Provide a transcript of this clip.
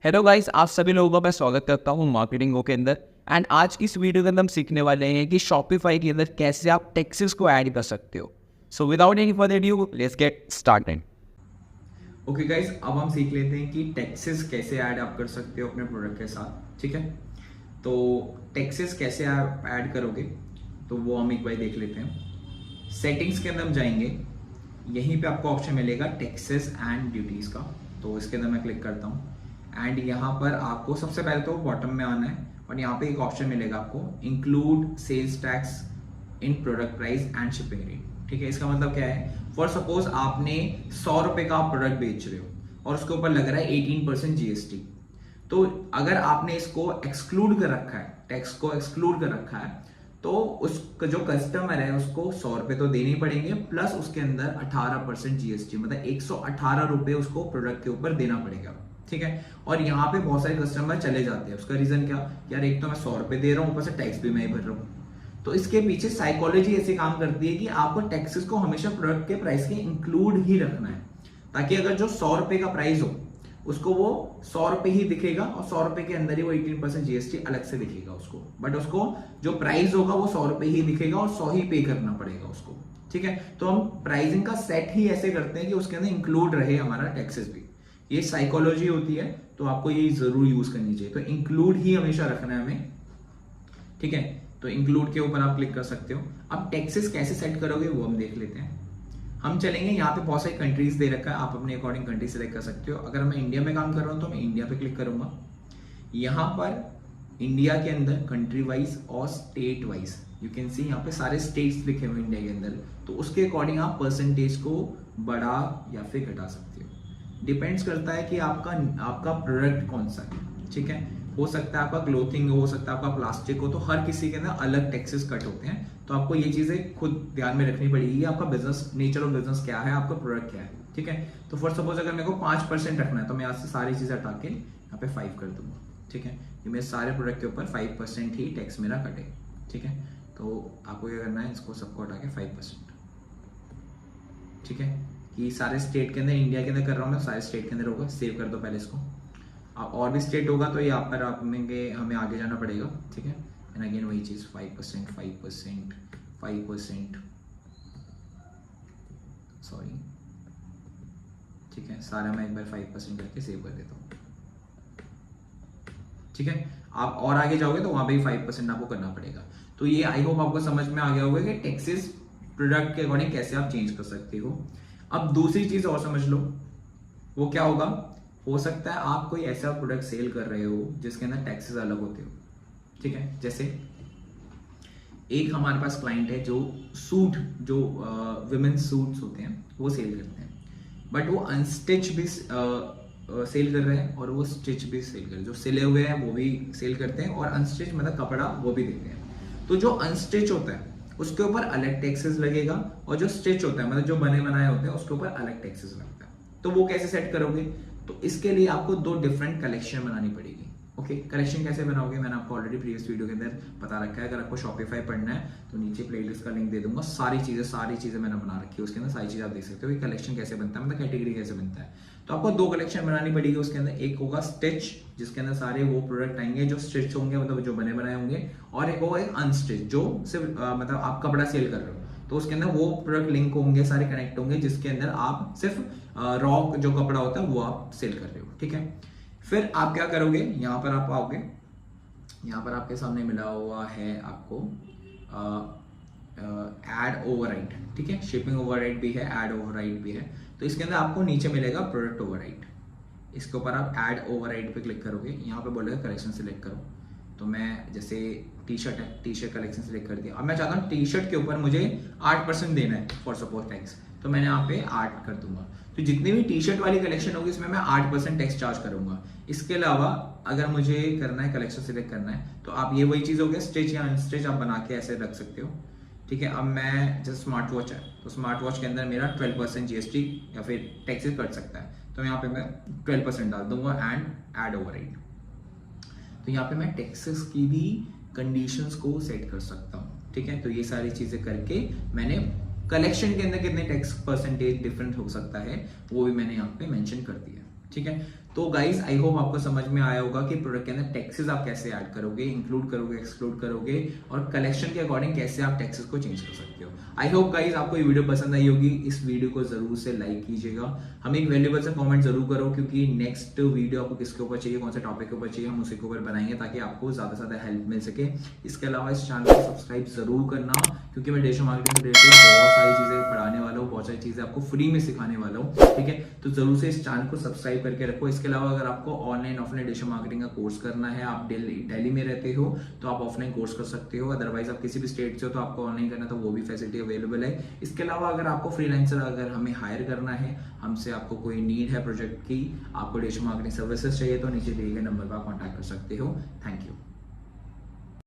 Hello guys, आप सभी लोगों का मैं स्वागत करता हूँ मार्केटिंग के अंदर। एंड आज की इस वीडियो के अंदर हम सीखने वाले हैं कि शॉपिफाई के अंदर कैसे आप टैक्सेस को ऐड कर सकते हो। So without any further due let's get started. Okay guys, अब हम सीख लेते हैं कि टैक्सेस कैसे ऐड आप कर सकते हो अपने प्रोडक्ट के साथ। ठीक है, तो टैक्सेस कैसे आप ऐड करोगे तो वो हम एक बार देख लेते हैं। सेटिंग्स के अंदर हम जाएंगे, यहीं पे आपको ऑप्शन मिलेगा टैक्सेस एंड ड्यूटीज का। तो इसके अंदर मैं क्लिक करता हूँ एंड यहाँ पर आपको सबसे पहले तो बॉटम में आना है और यहाँ पे एक ऑप्शन मिलेगा आपको include sales tax in product price and shipping rate. ठीक है, इसका मतलब क्या है, फॉर सपोज आपने 100 रुपए का प्रोडक्ट बेच रहे हो और उसके ऊपर लग रहा है 18% जीएसटी। तो अगर आपने इसको एक्सक्लूड कर रखा है, टैक्स को एक्सक्लूड कर रखा है, तो उसका जो कस्टमर है उसको 100 रुपए तो देने ही पड़ेंगे, प्लस उसके अंदर 18% जीएसटी, मतलब 118 रुपए उसको प्रोडक्ट के ऊपर देना पड़ेगा। ठीक है, और यहाँ पे बहुत सारे कस्टमर चले जाते हैं। उसका रीजन क्या, यार एक तो मैं 100 रुपए दे रहा हूँ, ऊपर से टैक्स भी मैं ही भर रहा हूँ। तो इसके पीछे साइकोलॉजी ऐसे काम करती है कि आपको टैक्सेस को हमेशा प्रोडक्ट के प्राइस के इंक्लूड ही रखना है, ताकि अगर जो 100 रुपए का प्राइस हो उसको वो 100 रुपए ही दिखेगा और 100 रुपए के अंदर ही वो 18% जीएसटी अलग से दिखेगा उसको, बट उसको जो प्राइस होगा वो 100 रुपए ही दिखेगा और 100 ही पे करना पड़ेगा उसको। ठीक है, तो हम प्राइसिंग का सेट ही ऐसे करते हैं कि उसके अंदर इंक्लूड रहे हमारा टैक्सेस भी। ये साइकोलॉजी होती है, तो आपको ये जरूर यूज करनी चाहिए। तो इंक्लूड ही हमेशा रखना है हमें। ठीक है, तो इंक्लूड के ऊपर आप क्लिक कर सकते हो। अब टैक्सेस कैसे सेट करोगे वो हम देख लेते हैं। हम चलेंगे, यहाँ पे बहुत सारी कंट्रीज दे रखा है, आप अपने अकॉर्डिंग कंट्री सेलेक्ट कर सकते हो। अगर मैं इंडिया में काम कर रहा हूँ तो मैं इंडिया पे क्लिक करूंगा। यहाँ पर इंडिया के अंदर कंट्री वाइज और state wise you can see यहाँ पे सारे स्टेट्स लिखे हुए इंडिया के अंदर, तो उसके अकॉर्डिंग आप परसेंटेज को बढ़ा या फिर घटा सकते हो। डिपेंड्स करता है कि आपका प्रोडक्ट कौन सा है। ठीक है, हो सकता है आपका क्लोथिंग हो सकता है आपका प्लास्टिक हो, तो हर किसी के अंदर अलग टैक्सेस कट होते हैं। तो आपको ये चीजें खुद ध्यान में रखनी पड़ेगी, आपका बिजनेस, नेचर ऑफ बिजनेस क्या है, आपका प्रोडक्ट क्या है। ठीक है, तो फॉर सपोज अगर मेरे को 5% रखना है तो मैं यहाँ से सारी चीजें हटा के यहाँ पे 5 कर दूंगा। ठीक है, ये मेरे सारे प्रोडक्ट के ऊपर 5% ही टैक्स मेरा कटे। ठीक है, तो आपको क्या करना है, इसको सबको हटा के 5%। ठीक है, कि सारे स्टेट के अंदर, इंडिया के अंदर कर रहा हूँ मैं, सारे स्टेट के अंदर होगा। सेव कर दो पहले इसको। और भी स्टेट होगा तो यहाँ पर हमें आगे जाना पड़ेगा। ठीक है, एंड अगेन वही चीज 5%, 5%, 5%, सॉरी। ठीक है, सारा मैं एक बार 5% करके सेव कर देता हूँ। ठीक है, आप और आगे जाओगे तो वहां पे 5% आपको करना पड़ेगा। तो ये आई होप आपको समझ में आ गया होगा कि टैक्सेस प्रोडक्ट के अकॉर्डिंग कैसे आप चेंज कर सकते हो। अब दूसरी चीज और समझ लो, वो क्या होगा, हो सकता है आप कोई ऐसा प्रोडक्ट सेल कर रहे हो जिसके अंदर टैक्सेस अलग होते हो। ठीक है, जैसे एक हमारे पास क्लाइंट है जो सूट, जो विमेन्स सूट्स होते हैं वो सेल करते हैं, बट वो अनस्टिच भी सेल कर रहे हैं और वो स्टिच भी सेल कर रहे हैं। जो सिले हुए हैं वो भी सेल करते हैं और अनस्टिच मतलब कपड़ा वो भी देते हैं। तो जो अनस्टिच होता है उसके ऊपर अलग टैक्सेस लगेगा और जो स्टिच होता है मतलब जो बने बनाए होते हैं उसके ऊपर अलग टैक्सेस लगता है। तो वो कैसे सेट करोगे, तो इसके लिए आपको 2 डिफरेंट कलेक्शन बनानी पड़ेगी। ओके, कलेक्शन कैसे बनाओगे मैंने आपको ऑलरेडी प्रीवियस वीडियो के अंदर बता रखा है। अगर आपको शॉपिफाई पढ़ना है तो नीचे प्लेलिस्ट का लिंक दे दूंगा, सारी चीजें मैंने बना रखी है, उसके अंदर सारी चीजें आप देख सकते हो कि कलेक्शन कैसे बनता है, मतलब कैटेगरी कैसे बनता है। तो आपको 2 कलेक्शन बनानी पड़ेगी उसके अंदर। एक होगा स्टिच, जिसके अंदर सारे वो प्रोडक्ट आएंगे जो स्टिच होंगे, मतलब जो बने बनाए होंगे, और एक होगा एक अनस्टिच जो सिर्फ मतलब आप कपड़ा सेल कर रहे हो, तो उसके अंदर वो प्रोडक्ट लिंक होंगे, सारे कनेक्ट होंगे, जिसके अंदर आप सिर्फ रॉ जो कपड़ा होता है वो आप सेल कर रहे हो। ठीक है, फिर आप क्या करोगे, यहाँ पर आप आओगे, यहाँ पर आपके सामने मिला हुआ है आपको एड ओवरराइड। ठीक है, शिपिंग ओवरराइड भी है, एड ओवरराइड भी है। तो इसके अंदर आपको नीचे मिलेगा प्रोडक्ट ओवरराइड। इसके ऊपर आप एड ओवरराइड पे क्लिक करोगे, यहाँ पे बोलेगा कलेक्शन सिलेक्ट करो। तो मैं जैसे टी शर्ट है, टी शर्ट कलेक्शन सिलेक्ट कर दिया। अब मैं चाहता हूँ टी शर्ट के ऊपर मुझे 8% देना है फॉर सपोज टैक्स, तो मैंने यहाँ पे 8 कर दूंगा। तो जितनी भी टी शर्ट वाली कलेक्शन होगी इसमें मैं 8% टैक्स चार्ज करूंगा। इसके अलावा अगर मुझे करना है कलेक्शन सिलेक्ट करना है तो आप ये वही चीज हो गया, स्टिच या अनस्टिच आप बना के ऐसे रख सकते हो। ठीक है, अब मैं जैसे स्मार्ट वॉच है तो स्मार्ट वॉच के अंदर मेरा 12% जीएसटी या फिर टैक्सेस कट सकता है, तो यहाँ पे मैं 12% डाल दूंगा एंड एड ओवरराइड। तो यहाँ पे मैं टैक्सेस की भी कंडीशंस को सेट कर सकता हूँ। ठीक है, तो ये सारी चीजें करके मैंने कलेक्शन के अंदर कितने टैक्स परसेंटेज डिफरेंट हो सकता है वो भी मैंने यहाँ पे मेंशन कर दिया। ठीक है, तो गाइज आई होप आपको समझ में आया होगा कि प्रोडक्ट के अंदर टैक्सेस आप कैसे ऐड करोगे, इंक्लूड करोगे, एक्सक्लूड करोगे और कलेक्शन के अकॉर्डिंग कैसे आप टैक्सेस को चेंज कर सकते हो। आई होप गाइज आपको ये वीडियो पसंद आई होगी। इस वीडियो को जरूर से लाइक कीजिएगा, हमें एक वैल्यूएबल सा कमेंट जरूर करो, क्योंकि नेक्स्ट वीडियो आपको किसके ऊपर चाहिए, कौन से टॉपिक के ऊपर चाहिए, हम उसी के ऊपर बनाएंगे ताकि आपको ज्यादा से ज्यादा हेल्प मिल सके। इसके अलावा इस चैनल को सब्सक्राइब जरूर करना, क्योंकि मैं डिजिटल मार्केटिंग से रिलेटेड बहुत सारी चीजें पढ़ाने वाला हूँ, बहुत सारी चीजें आपको फ्री में सिखाने वाला हूँ, ठीक है। तो जरूर से इस चैनल को सब्सक्राइब करके रखो। इसके अलावा अगर आपको ऑनलाइन ऑफलाइन डिजिटल मार्केटिंग का कोर्स करना है, आप दिल्ली में रहते हो तो आप ऑफलाइन कोर्स कर सकते हो, अदरवाइज आप किसी भी स्टेट से हो तो आपको ऑनलाइन करना तो वो भी फैसिलिटी अवेलेबल है। इसके अलावा अगर आपको फ्रीलांसर अगर हमें हायर करना है, हमसे आपको कोई नीड है प्रोजेक्ट की, आपको डिजिटल मार्केटिंग सर्विसेज चाहिए तो नीचे दिए गए नंबर पर कॉन्टैक्ट कर सकते हो। Thank you.